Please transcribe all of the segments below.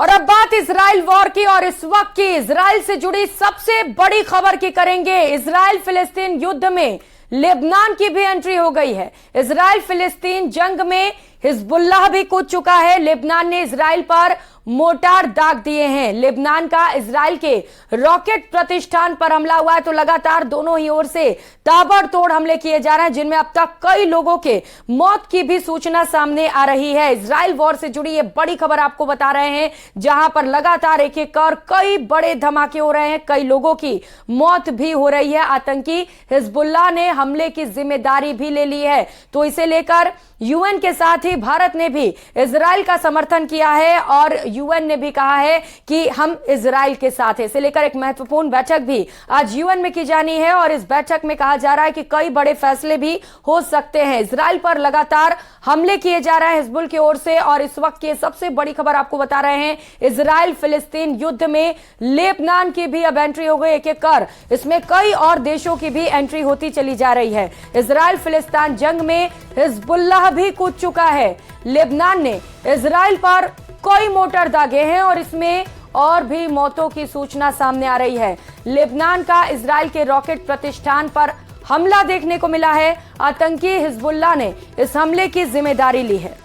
और अब बात इजराइल वॉर की और इस वक्त की इजराइल से जुड़ी सबसे बड़ी खबर की करेंगे। इजराइल फिलिस्तीन युद्ध में लेबनान की भी एंट्री हो गई है। इजराइल फिलिस्तीन जंग में हिजबुल्लाह भी कूद चुका है। लेबनान ने इजराइल पर मोर्टार दाग दिए हैं। लेबनान का इजराइल के रॉकेट प्रतिष्ठान पर हमला हुआ है, तो लगातार दोनों ही ओर से ताबड़तोड़ हमले किए जा रहे हैं, जिनमें अब तक कई लोगों के मौत की भी सूचना सामने आ रही है। इजराइल वॉर से जुड़ी ये बड़ी खबर आपको बता रहे हैं, जहां पर लगातार एक एक कर कई बड़े धमाके हो रहे हैं, कई लोगों की मौत भी हो रही है। आतंकी हिजबुल्लाह ने हमले की जिम्मेदारी भी ले ली है, तो इसे लेकर यूएन के साथ ही भारत ने भी इजराइल का समर्थन किया है और यूएन ने भी कहा है कि हम इजराइल के साथ हैं। इसे लेकर एक महत्वपूर्ण बैठक भी आज यूएन में की जानी है और इस बैठक में कहा जा रहा है कि कई बड़े फैसले भी हो सकते हैं। इजराइल पर लगातार हमले किए जा रहे हैं हिजबुल की ओर से, और इस वक्त की सबसे बड़ी खबर आपको बता रहे हैं, इजराइल फिलिस्तीन युद्ध में लेबनान की भी अब एंट्री हो गई। एक एक कर इसमें कई और देशों की भी एंट्री होती चली जा रही है। इजराइल फिलिस्तीन जंग में हिजबुल्लाह भी कूद चुका है। लेबनान ने इजराइल पर कई मोर्टार दागे हैं और इसमें और भी मौतों की सूचना सामने आ रही है। लेबनान का इजराइल के रॉकेट प्रतिष्ठान पर हमला देखने को मिला है। आतंकी हिजबुल्लाह ने इस हमले की जिम्मेदारी ली है।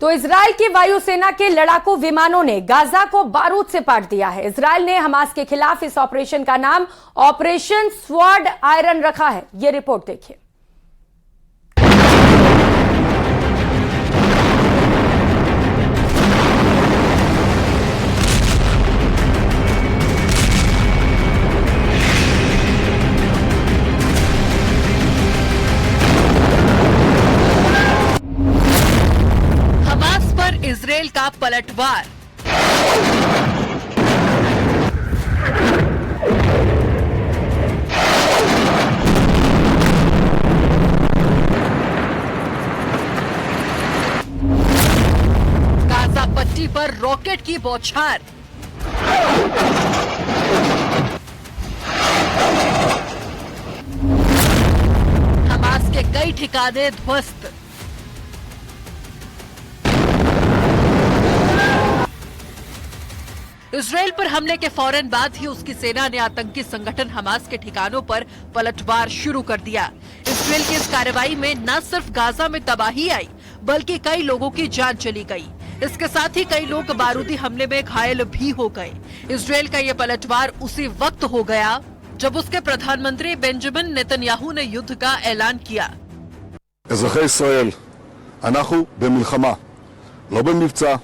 तो इजराइल की वायुसेना के लड़ाकू विमानों ने गाजा को बारूद से पाट दिया है। इजराइल ने हमास के खिलाफ इस ऑपरेशन का नाम ऑपरेशन स्वॉर्ड आयरन रखा है। यह रिपोर्ट देखिए। इजराइल का पलटवार। गाजा पट्टी पर रॉकेट की बौछार। हमास के कई ठिकाने ध्वस्त। इजराइल पर हमले के फौरन बाद ही उसकी सेना ने आतंकी संगठन हमास के ठिकानों पर पलटवार शुरू कर दिया। इजराइल की इस कार्रवाई में न सिर्फ गाजा में तबाही आई, बल्कि कई लोगों की जान चली गई। इसके साथ ही कई लोग बारूदी हमले में घायल भी हो गए। इजराइल का यह पलटवार उसी वक्त हो गया जब उसके प्रधानमंत्री बेंजामिन नेतन्याहू ने युद्ध का ऐलान किया। אזרחי ישראל, אנחנו במלחמה, לא במבצע,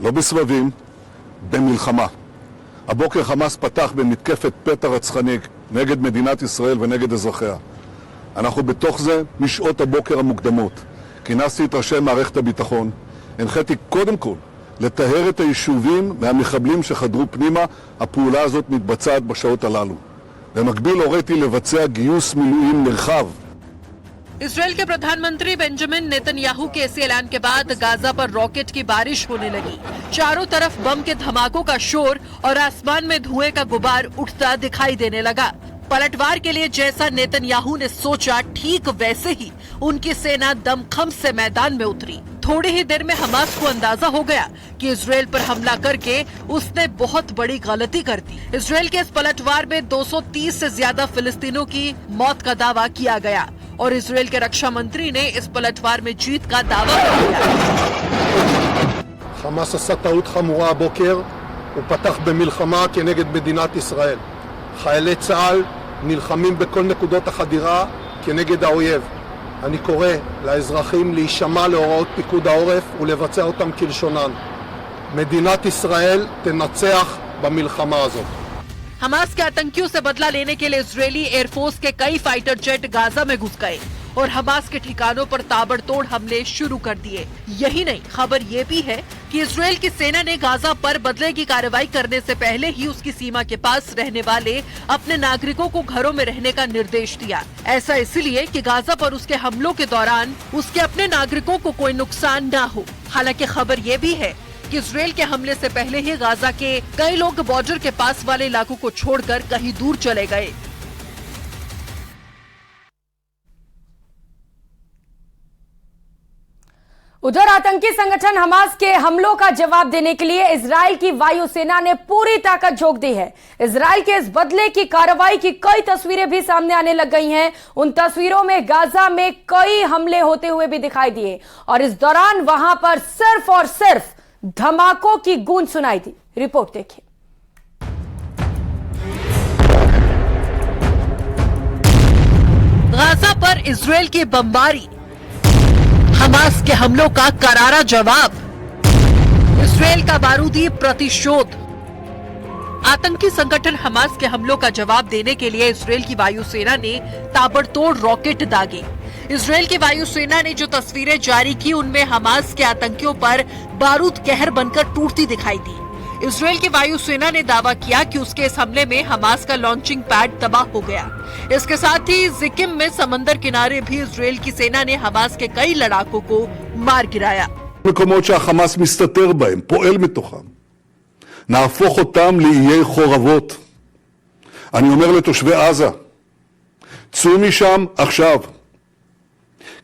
לא בסבבים, במלחמה. הבוקר חמאס פתח במתקפת פתע רצחנית נגד מדינת ישראל ונגד אזרחיה. אנחנו בתוך זה משעות הבוקר המוקדמות. כינסתי את ראשי מערכת הביטחון, הנחיתי קודם כל לטהר את היישובים מהמחבלים שחדרו פנימה. הפעולה הזאת מתבצעת בשעות הללו. במקביל הוריתי לבצע גיוס מילואים נרחב. इजराइल के प्रधानमंत्री बेंजामिन नेतन्याहू के इस ऐलान के बाद गाजा पर रॉकेट की बारिश होने लगी। चारों तरफ बम के धमाकों का शोर और आसमान में धुएं का गुबार उठता दिखाई देने लगा। पलटवार के लिए जैसा नेतन्याहू ने सोचा, ठीक वैसे ही उनकी सेना दमखम से मैदान में उतरी। थोड़ी ही देर में हमास को अंदाजा हो गया कि इजराइल पर हमला करके उसने बहुत बड़ी गलती कर दी। इजराइल के इस पलटवार में 230 से ज्यादा फिलिस्तीनों की मौत का दावा किया गया और इजराइल के रक्षा मंत्री ने इस पलटवार में जीत का दावा किया। חמאס עשה טעות חמורה הבוקר, הוא פתח במלחמה כנגד מדינת ישראל. חיילי צה"ל נלחמים בכל נקודות החדירה כנגד האויב. אני קורא לאזרחים להישמע להוראות פיקוד העורף ולבצע אותם כלשונן. מדינת ישראל תנצח במלחמה הזאת. हमास के आतंकियों से बदला लेने के लिए इजरायली एयरफोर्स के कई फाइटर जेट गाजा में घुस गए और हमास के ठिकानों पर ताबड़तोड़ हमले शुरू कर दिए। यही नहीं, खबर ये भी है कि इजरायल की सेना ने गाजा पर बदले की कार्रवाई करने से पहले ही उसकी सीमा के पास रहने वाले अपने नागरिकों को घरों में रहने का निर्देश दिया। ऐसा इसलिए कि गाजा पर उसके हमलों के दौरान उसके अपने नागरिकों को कोई नुकसान न हो। हालांकि खबर ये भी है कि इजरायल के हमले से पहले ही गाजा के कई लोग बॉर्डर के पास वाले इलाकों को छोड़कर कहीं दूर चले गए। उधर आतंकी संगठन हमास के हमलों का जवाब देने के लिए इजरायल की वायुसेना ने पूरी ताकत झोंक दी है। इजरायल के इस बदले की कार्रवाई की कई तस्वीरें भी सामने आने लग गई हैं। उन तस्वीरों में गाजा में कई हमले होते हुए भी दिखाई दिए और इस दौरान वहां पर सिर्फ और सिर्फ धमाकों की गूंज सुनाई दी। रिपोर्ट देखिए। गाजा पर इजरायल की बमबारी, हमास के हमलों का करारा जवाब, इजरायल का बारूदी प्रतिशोध। आतंकी संगठन हमास के हमलों का जवाब देने के लिए इजरायल की वायुसेना ने ताबड़तोड़ रॉकेट दागे। इजरायल की वायुसेना ने जो तस्वीरें जारी की उनमें हमास के आतंकियों पर बारूद कहर बनकर टूटती दिखाई दी। इजरायल की वायुसेना ने दावा किया कि उसके इस हमले में हमास का लॉन्चिंग पैड तबाह हो गया। इसके साथ ही जिकिम में समंदर किनारे भी इजरायल की सेना ने हमास के कई लड़ाकों को मार गिराया। מקומות שהחמאס מסתתר בהם, פועל מתוכם. נהפוך אותם לאיי חורבות. אני אומר לתושבי עזה, צאו משם עכשיו,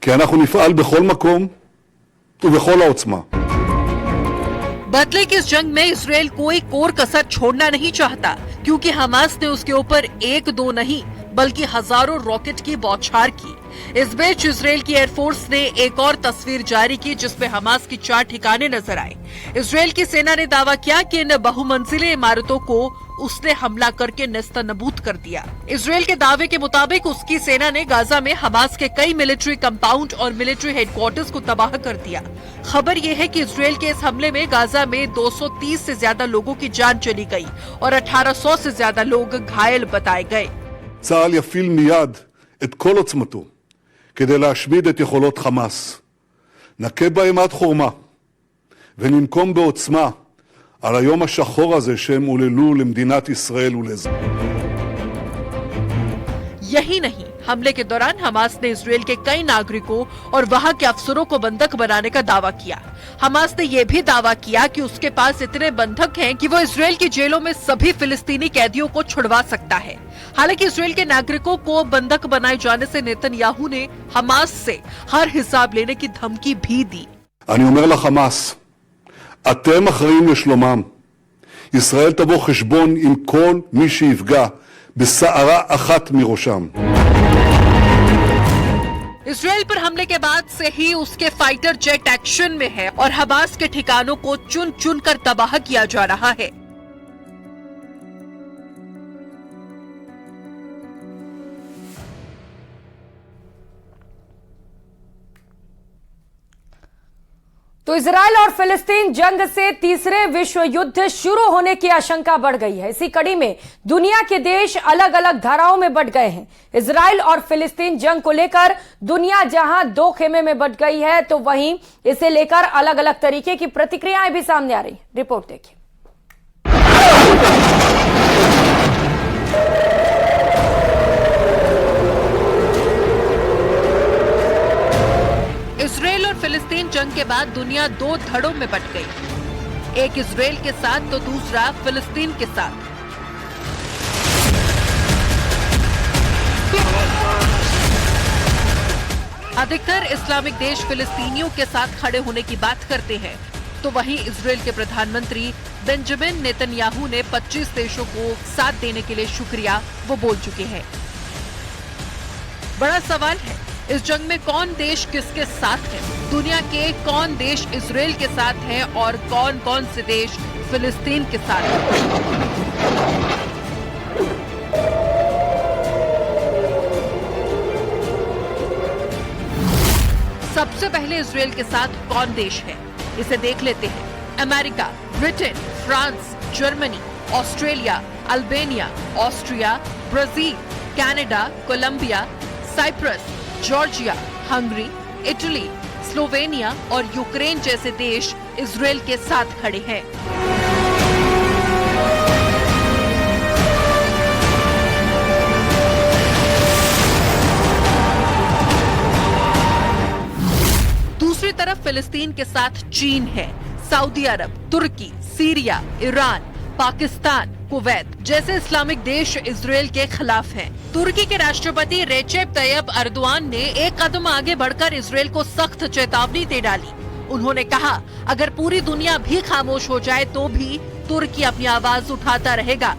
כי אנחנו נפעל בכל מקום ובכל העוצמה. बदले की इस जंग में इजरायल कोई कोर कसर छोड़ना नहीं चाहता, क्योंकि हमास ने उसके ऊपर एक दो नहीं बल्कि हजारों रॉकेट की बौछार की। इस बीच इजरायल की एयरफोर्स ने एक और तस्वीर जारी की जिसमें हमास की 4 ठिकाने नजर आए। इजरायल की सेना ने दावा किया कि इन बहुमंजिले इमारतों को उसने हमला करके नेस्तनाबूद कर दिया। इजरायल के दावे के मुताबिक उसकी सेना ने गाजा में हमास के कई मिलिट्री कंपाउंड और मिलिट्री हेडक्वार्टर्स को तबाह कर दिया। खबर यह है कि इजरायल के इस हमले में गाजा में 230 से ज्यादा लोगों की जान चली गई और 1800 से ज्यादा लोग घायल बताए गए। צה"ל יפעיל מיד את כל עוצמתו כדי להשמיד את יכולות חמאס. נכה בהם עד חורמה וננקום בעוצמה על היום השחור הזה שהם עוללו למדינת ישראל ולאזרחיה. यही नहीं, हमले के दौरान हमास ने इजरायल के कई नागरिकों और वहां के अफसरों को बंधक बनाने का दावा किया। हमास ने यह भी दावा किया कि उसके पास इतने बंधक हैं कि वो इजरायल की जेलों में सभी फिलिस्तीनी कैदियों को छुड़वा सकता है। हालांकि इजरायल के नागरिकों को बंधक बनाए जाने से नेतन्याहू ने हमास से हर हिसाब लेने की धमकी भी दी। אני אומר לחמאס, אתם אחראים לשלומם. ישראל תבוא חשבון עם כל מי שיפגע בסערה אחת מראשם. इजरायल पर हमले के बाद से ही उसके फाइटर जेट एक्शन में है और हमास के ठिकानों को चुन चुन कर तबाह किया जा रहा है। तो इजरायल और फिलिस्तीन जंग से तीसरे विश्व युद्ध शुरू होने की आशंका बढ़ गई है। इसी कड़ी में दुनिया के देश अलग अलग धाराओं में बंट गए हैं। इजरायल और फिलिस्तीन जंग को लेकर दुनिया जहां 2 खेमे में बंट गई है, तो वहीं इसे लेकर अलग अलग तरीके की प्रतिक्रियाएं भी सामने आ रही हैं। रिपोर्ट देखिए। इजरायल और फिलिस्तीन जंग के बाद दुनिया 2 धड़ों में बंट गई, एक इजरायल के साथ तो दूसरा फिलिस्तीन के साथ। अधिकतर इस्लामिक देश फिलिस्तीनियों के साथ खड़े होने की बात करते हैं, तो वहीं इजरायल के प्रधानमंत्री बेंजामिन नेतन्याहू ने 25 देशों को साथ देने के लिए शुक्रिया वो बोल चुके हैं। बड़ा सवाल है, इस जंग में कौन देश किसके साथ है? दुनिया के कौन देश इजरायल के साथ हैं और कौन कौन से देश फिलिस्तीन के साथ हैं? सबसे पहले इजरायल के साथ कौन देश है, इसे देख लेते हैं। America, Britain, France, Germany, Australia, Albania, Austria, Brazil, Canada, Colombia, Cyprus, Georgia, Hungary, Italy, Slovenia और यूक्रेन जैसे देश इजरायल के साथ खड़े हैं। दूसरी तरफ फिलिस्तीन के साथ चीन है। सऊदी अरब, तुर्की, सीरिया, ईरान, पाकिस्तान, कुवैत जैसे इस्लामिक देश इजरायल के खिलाफ हैं। तुर्की के राष्ट्रपति रेचेप तैयब अर्दोआन ने एक कदम आगे बढ़कर इजरायल को सख्त चेतावनी दे डाली। उन्होंने कहा, अगर पूरी दुनिया भी खामोश हो जाए तो भी तुर्की अपनी आवाज उठाता रहेगा